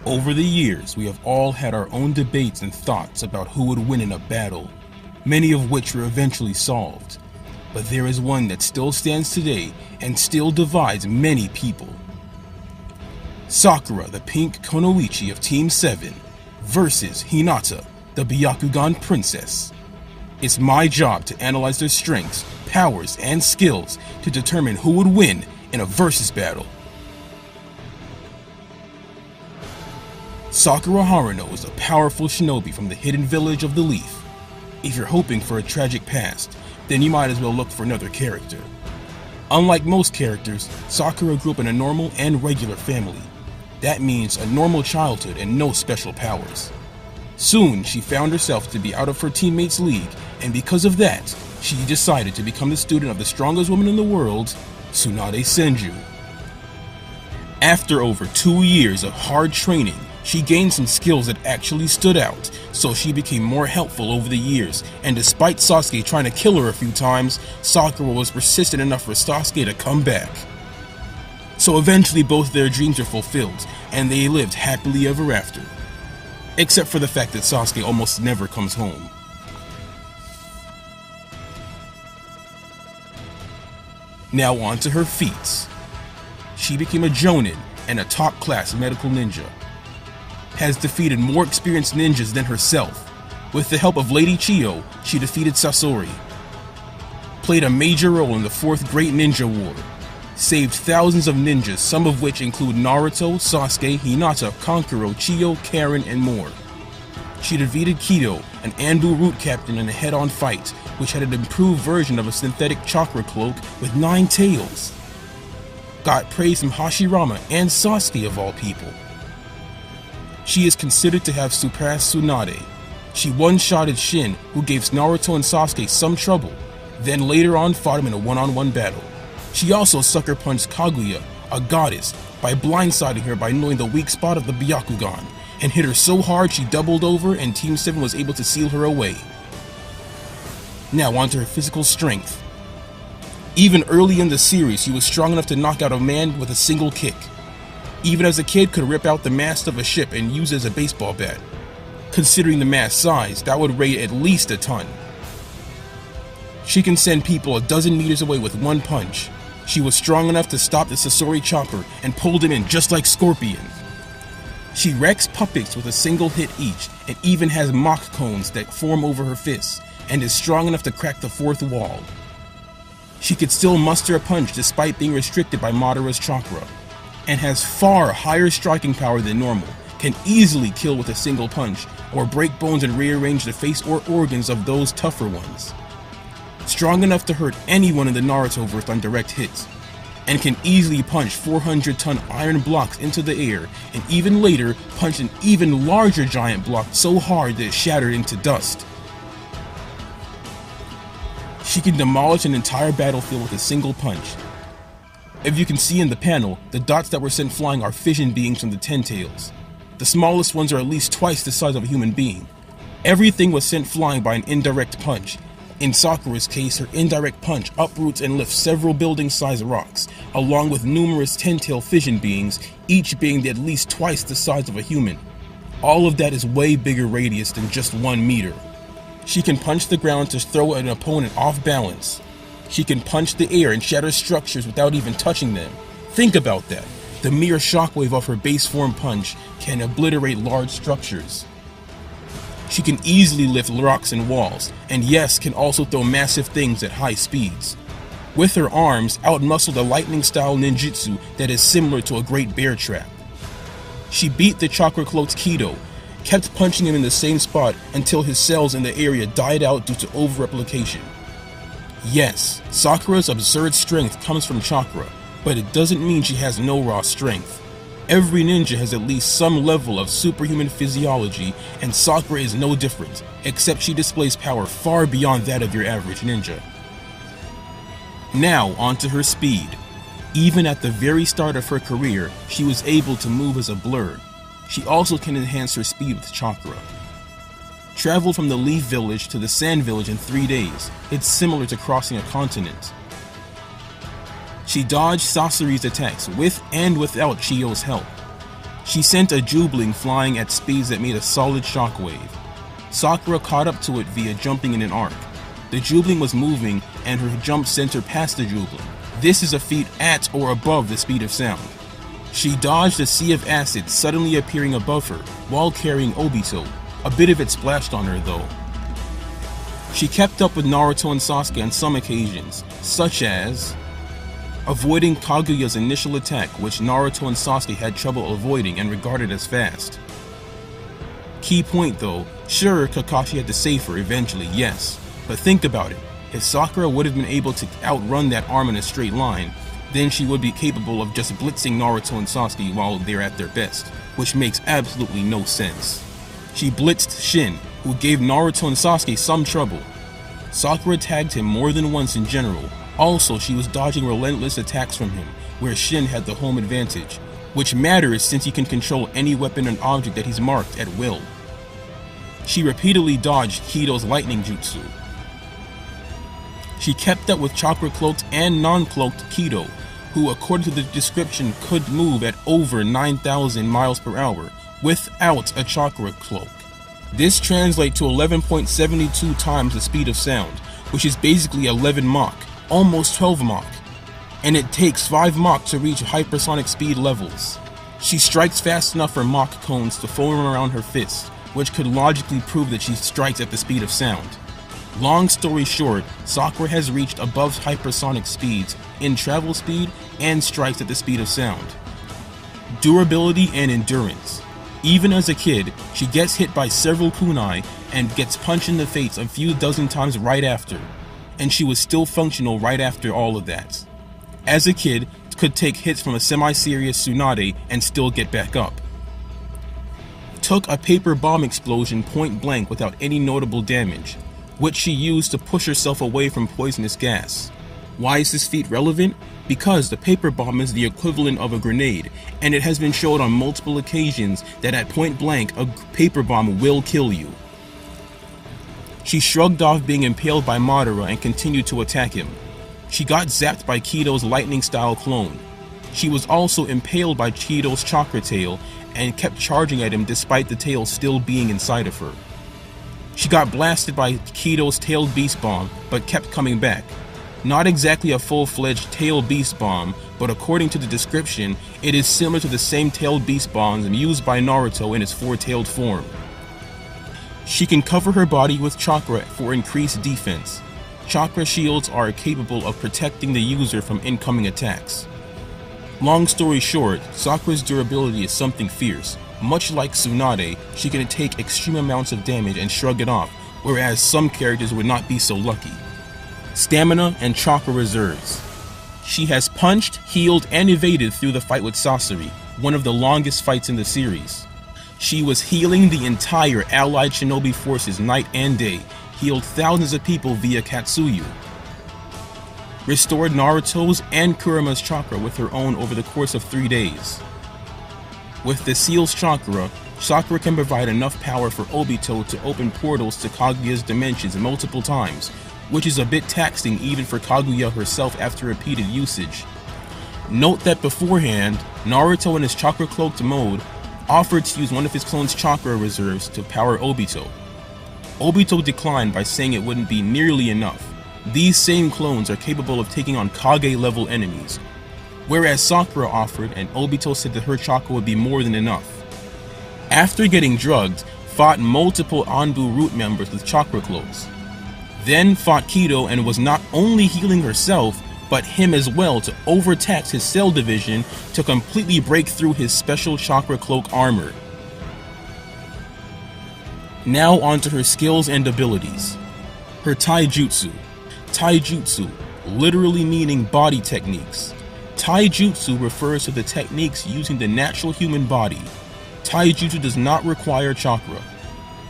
Over the years, we have all had our own debates and thoughts about who would win in a battle, many of which were eventually solved. But there is one that still stands today and still divides many people. Sakura, the pink Kunoichi of Team 7, versus Hinata, the Byakugan princess. It's my job to analyze their strengths, powers, and skills to determine who would win in a versus battle. Sakura Haruno is a powerful shinobi from the hidden village of the Leaf. If you're hoping for a tragic past, then you might as well look for another character. Unlike most characters, Sakura grew up in a normal and regular family. That means a normal childhood and no special powers. Soon, she found herself to be out of her teammates' league, and because of that, she decided to become the student of the strongest woman in the world, Tsunade Senju. After over 2 years of hard training, she gained some skills that actually stood out, so she became more helpful over the years, and despite Sasuke trying to kill her a few times, Sakura was persistent enough for Sasuke to come back. So eventually both their dreams were fulfilled, and they lived happily ever after. Except for the fact that Sasuke almost never comes home. Now on to her feats. She became a Jonin and a top-class medical ninja. Has defeated more experienced ninjas than herself. With the help of Lady Chiyo, she defeated Sasori. Played a major role in the 4th Great Ninja War. Saved thousands of ninjas, some of which include Naruto, Sasuke, Hinata, Kankuro, Chiyo, Karen, and more. She defeated Kido, an Anbu root captain, in a head-on fight, which had an improved version of a synthetic chakra cloak with 9 tails. Got praise from Hashirama and Sasuke of all people. She is considered to have surpassed Tsunade. She one-shotted Shin, who gave Naruto and Sasuke some trouble, then later on fought him in a one-on-one battle. She also sucker-punched Kaguya, a goddess, by blindsiding her by knowing the weak spot of the Byakugan, and hit her so hard she doubled over and Team 7 was able to seal her away. Now onto her physical strength. Even early in the series, she was strong enough to knock out a man with a single kick. Even as a kid, could rip out the mast of a ship and use it as a baseball bat. Considering the mast size, that would weigh at least a ton. She can send people a dozen meters away with one punch. She was strong enough to stop the Sasori chopper and pulled him in just like Scorpion. She wrecks puppets with a single hit each, and even has mock cones that form over her fists, and is strong enough to crack the 4th wall. She could still muster a punch despite being restricted by Madara's chakra, and has far higher striking power than normal, can easily kill with a single punch, or break bones and rearrange the face or organs of those tougher ones. Strong enough to hurt anyone in the Narutoverse on direct hits, and can easily punch 400-ton iron blocks into the air, and even later punch an even larger giant block so hard that it shattered into dust. She can demolish an entire battlefield with a single punch. If you can see in the panel, the dots that were sent flying are fission beings from the Ten Tails. The smallest ones are at least twice the size of a human being. Everything was sent flying by an indirect punch. In Sakura's case, her indirect punch uproots and lifts several building-sized rocks, along with numerous ten-tail fission beings, each being at least twice the size of a human. All of that is way bigger radius than just 1 meter. She can punch the ground to throw an opponent off balance. She can punch the air and shatter structures without even touching them. Think about that. The mere shockwave of her base form punch can obliterate large structures. She can easily lift rocks and walls, and yes, can also throw massive things at high speeds. With her arms, outmuscle the lightning-style ninjutsu that is similar to a great bear trap. She beat the chakra cloaked Kido, kept punching him in the same spot until his cells in the area died out due to over-replication. Yes, Sakura's absurd strength comes from chakra, but it doesn't mean she has no raw strength. Every ninja has at least some level of superhuman physiology, and Sakura is no different, except she displays power far beyond that of your average ninja. Now onto her speed. Even at the very start of her career, she was able to move as a blur. She also can enhance her speed with chakra. Traveled from the Leaf Village to the Sand Village in 3 days. It's similar to crossing a continent. She dodged Sasori's attacks with and without Chiyo's help. She sent a Jubling flying at speeds that made a solid shockwave. Sakura caught up to it via jumping in an arc. The Jubling was moving and her jump sent her past the Jubling. This is a feat at or above the speed of sound. She dodged a sea of acid suddenly appearing above her while carrying Obito. A bit of it splashed on her though. She kept up with Naruto and Sasuke on some occasions, such as avoiding Kaguya's initial attack, which Naruto and Sasuke had trouble avoiding and regarded as fast. Key point though, sure, Kakashi had to save her eventually, yes, but think about it. If Sakura would have been able to outrun that arm in a straight line, then she would be capable of just blitzing Naruto and Sasuke while they're at their best, which makes absolutely no sense. She blitzed Shin, who gave Naruto and Sasuke some trouble. Sakura tagged him more than once in general. Also, she was dodging relentless attacks from him, where Shin had the home advantage, which matters since he can control any weapon and object that he's marked at will. She repeatedly dodged Kido's lightning jutsu. She kept up with chakra-cloaked and non-cloaked Kido, who according to the description could move at over 9,000 miles per hour without a chakra cloak. This translates to 11.72 times the speed of sound, which is basically 11 Mach, almost 12 Mach, and it takes 5 Mach to reach hypersonic speed levels. She strikes fast enough for Mach cones to form around her fist, which could logically prove that she strikes at the speed of sound. Long story short, Sakura has reached above hypersonic speeds in travel speed and strikes at the speed of sound. Durability and endurance. Even as a kid, she gets hit by several kunai and gets punched in the face a few dozen times right after, and she was still functional right after all of that. As a kid, could take hits from a semi-serious Tsunade and still get back up. Took a paper bomb explosion point blank without any notable damage, which she used to push herself away from poisonous gas. Why is this feat relevant? Because the paper bomb is the equivalent of a grenade, and it has been shown on multiple occasions that at point blank, a paper bomb will kill you. She shrugged off being impaled by Madara and continued to attack him. She got zapped by Kido's lightning-style clone. She was also impaled by Kido's chakra tail and kept charging at him despite the tail still being inside of her. She got blasted by Kido's tailed beast bomb, but kept coming back. Not exactly a full-fledged tailed beast bomb, but according to the description, it is similar to the same tailed beast bombs used by Naruto in its four-tailed form. She can cover her body with chakra for increased defense. Chakra shields are capable of protecting the user from incoming attacks. Long story short, Sakura's durability is something fierce. Much like Tsunade, she can take extreme amounts of damage and shrug it off, whereas some characters would not be so lucky. Stamina and chakra reserves. She has punched, healed, and evaded through the fight with Sasori, one of the longest fights in the series. She was healing the entire allied shinobi forces night and day, healed thousands of people via Katsuyu. Restored Naruto's and Kurama's chakra with her own over the course of 3 days. With the Seal's chakra, Sakura can provide enough power for Obito to open portals to Kaguya's dimensions multiple times, which is a bit taxing even for Kaguya herself after repeated usage. Note that beforehand, Naruto in his chakra-cloaked mode offered to use one of his clone's chakra reserves to power Obito. Obito declined by saying it wouldn't be nearly enough. These same clones are capable of taking on Kage-level enemies, whereas Sakura offered and Obito said that her chakra would be more than enough. After getting drugged, fought multiple Anbu root members with chakra cloaks. Then fought Kido and was not only healing herself, but him as well to overtax his cell division to completely break through his special chakra cloak armor. Now onto her skills and abilities. Her taijutsu. Taijutsu, literally meaning body techniques. Taijutsu refers to the techniques using the natural human body. Taijutsu does not require chakra.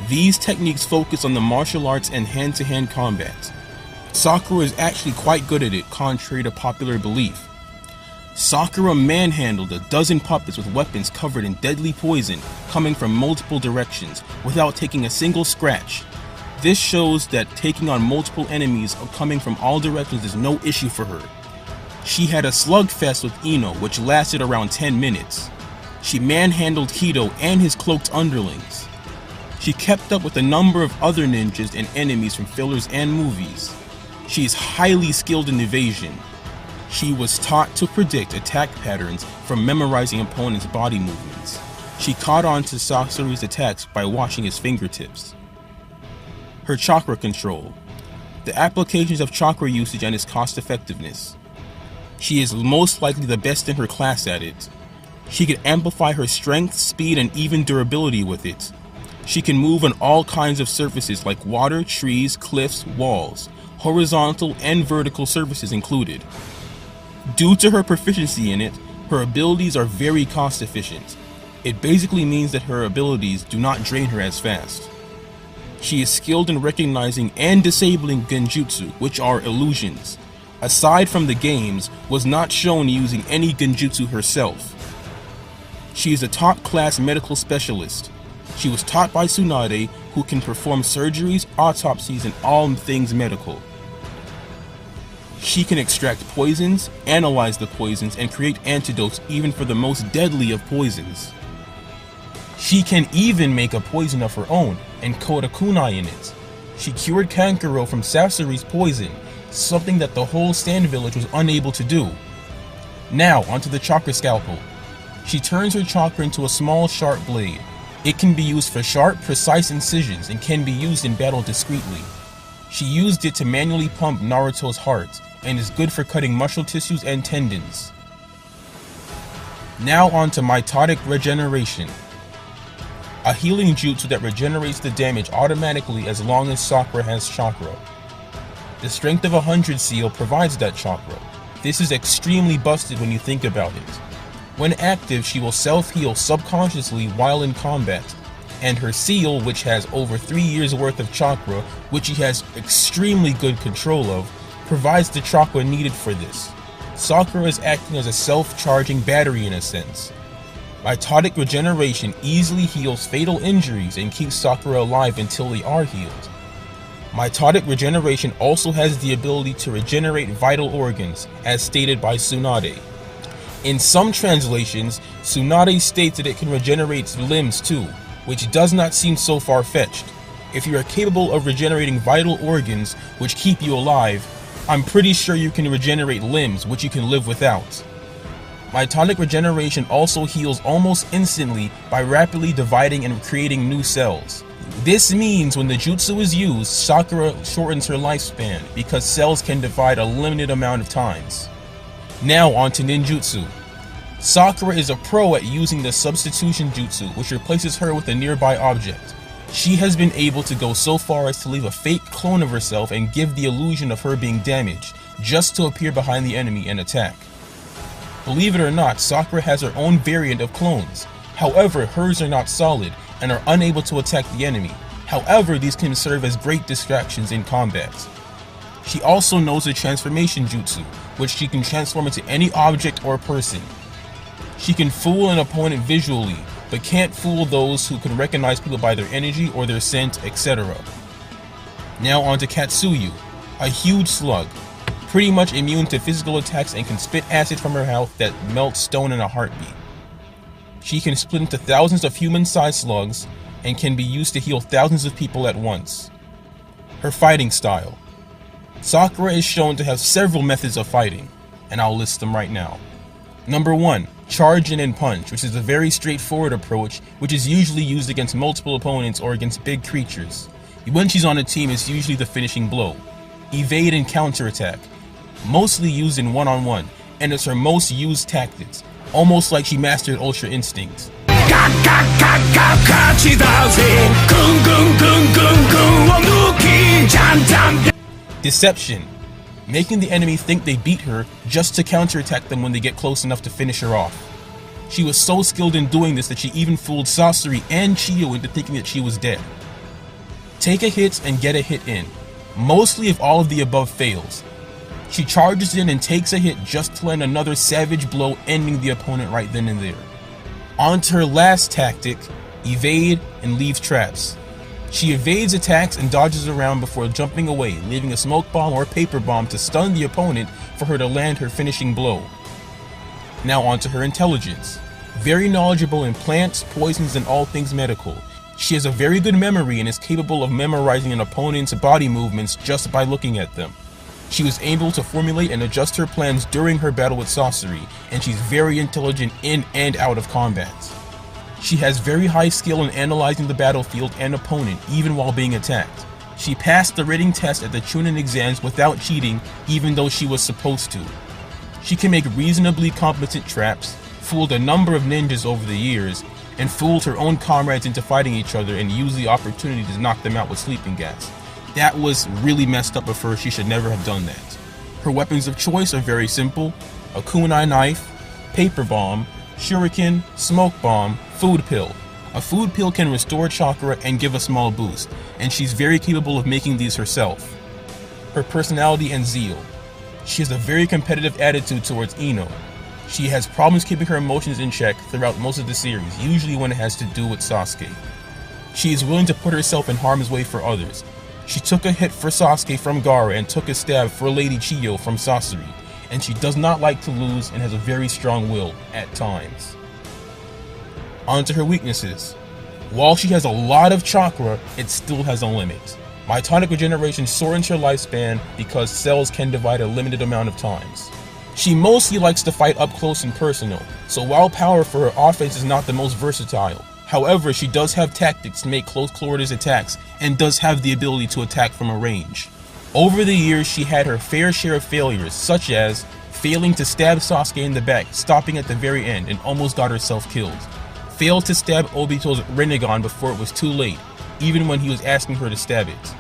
These techniques focus on the martial arts and hand-to-hand combat. Sakura is actually quite good at it, contrary to popular belief. Sakura manhandled a dozen puppets with weapons covered in deadly poison coming from multiple directions without taking a single scratch. This shows that taking on multiple enemies coming from all directions is no issue for her. She had a slugfest with Ino which lasted around 10 minutes. She manhandled Hito and his cloaked underlings. She kept up with a number of other ninjas and enemies from fillers and movies. She is highly skilled in evasion. She was taught to predict attack patterns from memorizing opponents' body movements. She caught on to Sasori's attacks by watching his fingertips. Her chakra control. The applications of chakra usage and its cost effectiveness. She is most likely the best in her class at it. She can amplify her strength, speed, and even durability with it. She can move on all kinds of surfaces like water, trees, cliffs, walls, horizontal and vertical surfaces included. Due to her proficiency in it, her abilities are very cost efficient. It basically means that her abilities do not drain her as fast. She is skilled in recognizing and disabling genjutsu, which are illusions. Aside from the games, was not shown using any genjutsu herself. She is a top-class medical specialist. She was taught by Tsunade, who can perform surgeries, autopsies, and all things medical. She can extract poisons, analyze the poisons, and create antidotes even for the most deadly of poisons. She can even make a poison of her own and coat a kunai in it. She cured Kankuro from Sasori's poison, something that the whole Sand Village was unable to do. Now onto the chakra scalpel. She turns her chakra into a small sharp blade. It can be used for sharp, precise incisions and can be used in battle discreetly. She used it to manually pump Naruto's heart and is good for cutting muscle tissues and tendons. Now on to mitotic regeneration. A healing jutsu that regenerates the damage automatically as long as Sakura has chakra. The strength of 100 seal provides that chakra. This is extremely busted when you think about it. When active, she will self-heal subconsciously while in combat, and her seal, which has over 3 years worth of chakra, which she has extremely good control of, provides the chakra needed for this. Sakura is acting as a self-charging battery in a sense. Mitotic regeneration easily heals fatal injuries and keeps Sakura alive until they are healed. Mitotic regeneration also has the ability to regenerate vital organs, as stated by Tsunade. In some translations, Tsunade states that it can regenerate limbs too, which does not seem so far-fetched. If you are capable of regenerating vital organs which keep you alive, I'm pretty sure you can regenerate limbs which you can live without. Mitotic regeneration also heals almost instantly by rapidly dividing and creating new cells. This means when the jutsu is used, Sakura shortens her lifespan because cells can divide a limited amount of times. Now on to ninjutsu. Sakura is a pro at using the substitution jutsu, which replaces her with a nearby object. She has been able to go so far as to leave a fake clone of herself and give the illusion of her being damaged, just to appear behind the enemy and attack. Believe it or not, Sakura has her own variant of clones. However, hers are not solid and are unable to attack the enemy. However, these can serve as great distractions in combat. She also knows the transformation jutsu, which she can transform into any object or person. She can fool an opponent visually, but can't fool those who can recognize people by their energy or their scent, etc. Now on to Katsuyu, a huge slug, pretty much immune to physical attacks and can spit acid from her mouth that melts stone in a heartbeat. She can split into thousands of human-sized slugs and can be used to heal thousands of people at once. Her fighting style. Sakura is shown to have several methods of fighting, and I'll list them right now. Number 1, charge in and punch, which is a very straightforward approach, which is usually used against multiple opponents or against big creatures. When she's on a team, it's usually the finishing blow. Evade and counterattack, mostly used in one-on-one, and it's her most used tactics, almost like she mastered Ultra Instinct. Deception, making the enemy think they beat her just to counterattack them when they get close enough to finish her off. She was so skilled in doing this that she even fooled Sasori and Chiyo into thinking that she was dead. Take a hit and get a hit in, mostly if all of the above fails. She charges in and takes a hit just to land another savage blow, ending the opponent right then and there. On to her last tactic, evade and leave traps. She evades attacks and dodges around before jumping away, leaving a smoke bomb or paper bomb to stun the opponent for her to land her finishing blow. Now on to her intelligence. Very knowledgeable in plants, poisons, and all things medical. She has a very good memory and is capable of memorizing an opponent's body movements just by looking at them. She was able to formulate and adjust her plans during her battle with sorcery, and she's very intelligent in and out of combat. She has very high skill in analyzing the battlefield and opponent, even while being attacked. She passed the rating test at the Chunin exams without cheating, even though she was supposed to. She can make reasonably competent traps, fooled a number of ninjas over the years, and fooled her own comrades into fighting each other and used the opportunity to knock them out with sleeping gas. That was really messed up of her. She should never have done that. Her weapons of choice are very simple: a kunai knife, paper bomb, shuriken, smoke bomb, food pill. A food pill can restore chakra and give a small boost, and she's very capable of making these herself. Her personality and zeal. She has a very competitive attitude towards Ino. She has problems keeping her emotions in check throughout most of the series, usually when it has to do with Sasuke. She is willing to put herself in harm's way for others. She took a hit for Sasuke from Gaara and took a stab for Lady Chiyo from Sasori, and she does not like to lose and has a very strong will at times. On to her weaknesses. While she has a lot of chakra, it still has a limit. Mitonic regeneration shortens her lifespan because cells can divide a limited amount of times. She mostly likes to fight up close and personal, so while power for her offense is not the most versatile, however, she does have tactics to make close quarters attacks and does have the ability to attack from a range. Over the years, she had her fair share of failures, such as failing to stab Sasuke in the back, stopping at the very end and almost got herself killed. Failed to stab Obito's Rinnegan before it was too late, even when he was asking her to stab it.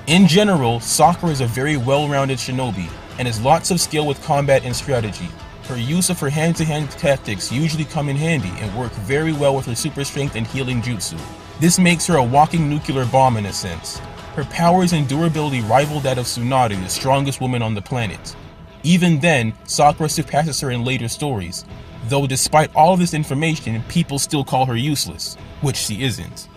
In general, Sakura is a very well-rounded shinobi and has lots of skill with combat and strategy. Her use of her hand-to-hand tactics usually come in handy and work very well with her super strength and healing jutsu. This makes her a walking nuclear bomb in a sense. Her powers and durability rival that of Tsunade, the strongest woman on the planet. Even then, Sakura surpasses her in later stories, though despite all of this information, people still call her useless, which she isn't.